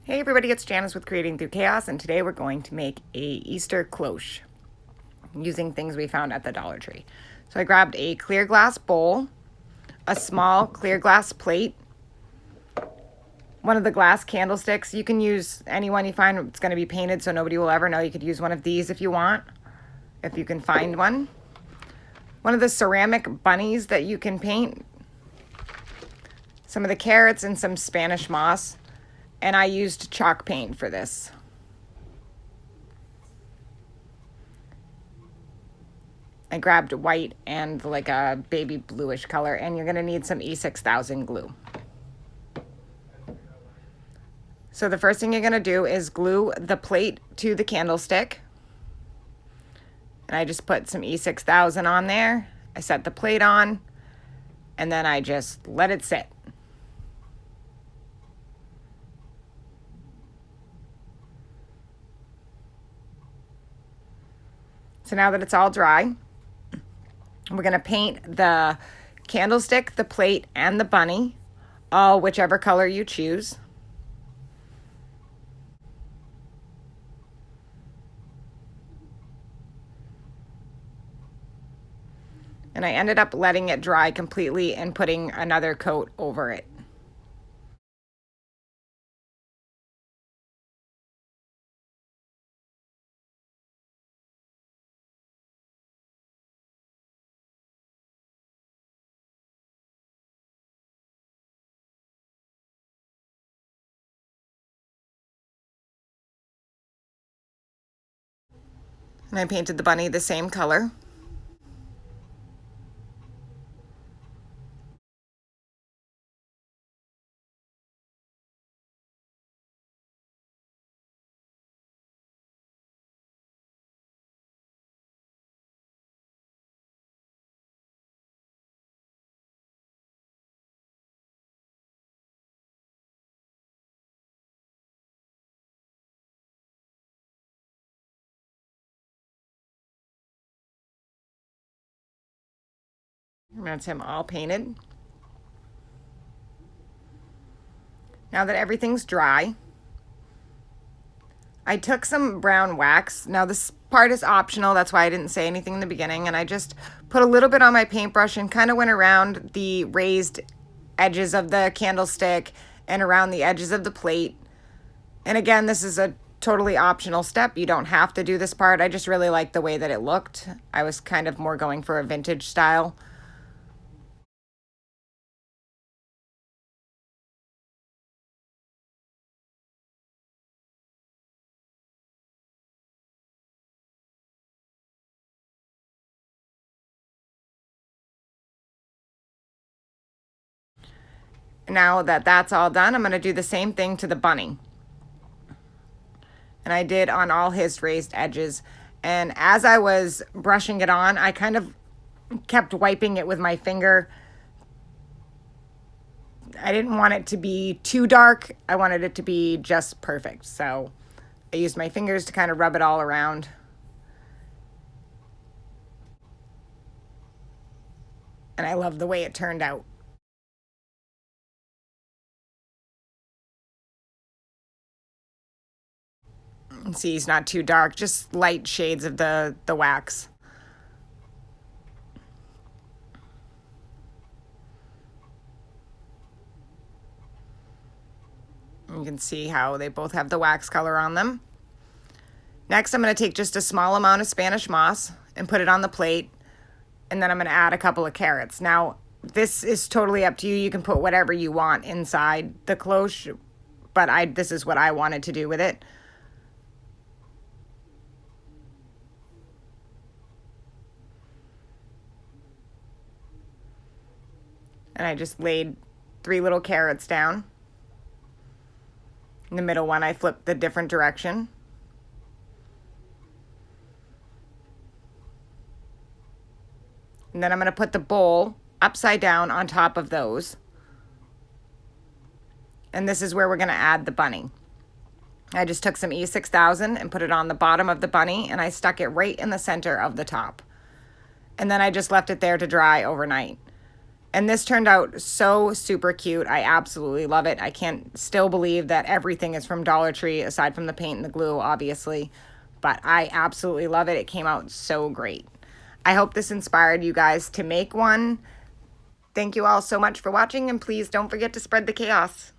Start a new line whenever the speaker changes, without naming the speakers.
Hey everybody, it's Janice with Creating Through Chaos, and today we're going to make a Easter cloche using things we found at the Dollar Tree. So I grabbed a clear glass bowl, a small clear glass plate, one of the glass candlesticks. You can use any one you find. It's going to be painted so nobody will ever know. You could use one of these if you want, if you can find one. One of the ceramic bunnies that you can paint, some of the carrots, and some Spanish moss. And I used chalk paint for this. I grabbed white and like a baby bluish color, and you're gonna need some E6000 glue. So the first thing you're gonna do is glue the plate to the candlestick. And I just put some E6000 on there. I set the plate on, and then I just let it sit. So now that it's all dry, we're going to paint the candlestick, the plate, and the bunny, all whichever color you choose. And I ended up letting it dry completely and putting another coat over it. And I painted the bunny the same color. And that's him all painted. Now that everything's dry, I took some brown wax. Now this part is optional, that's why I didn't say anything in the beginning, and I just put a little bit on my paintbrush and kind of went around the raised edges of the candlestick and around the edges of the plate. And again, this is a totally optional step. You don't have to do this part. I just really liked the way that it looked. I was kind of more going for a vintage style. Now that that's all done, I'm going to do the same thing to the bunny. And I did on all his raised edges. And as I was brushing it on, I kind of kept wiping it with my finger. I didn't want it to be too dark. I wanted it to be just perfect. So I used my fingers to kind of rub it all around. And I love the way it turned out. See, he's not too dark, just light shades of the wax. You can see how they both have the wax color on them. Next, I'm going to take just a small amount of Spanish moss and put it on the plate. And then I'm going to add a couple of carrots. Now, this is totally up to you. You can put whatever you want inside the cloche, but this is what I wanted to do with it. And I just laid 3 little carrots down. In the middle one, I flipped the different direction. And then I'm going to put the bowl upside down on top of those. And this is where we're going to add the bunny. I just took some E6000 and put it on the bottom of the bunny, and I stuck it right in the center of the top. And then I just left it there to dry overnight. And this turned out so super cute. I absolutely love it. I can't still believe that everything is from Dollar Tree, aside from the paint and the glue, obviously. But I absolutely love it. It came out so great. I hope this inspired you guys to make one. Thank you all so much for watching, and please don't forget to spread the chaos.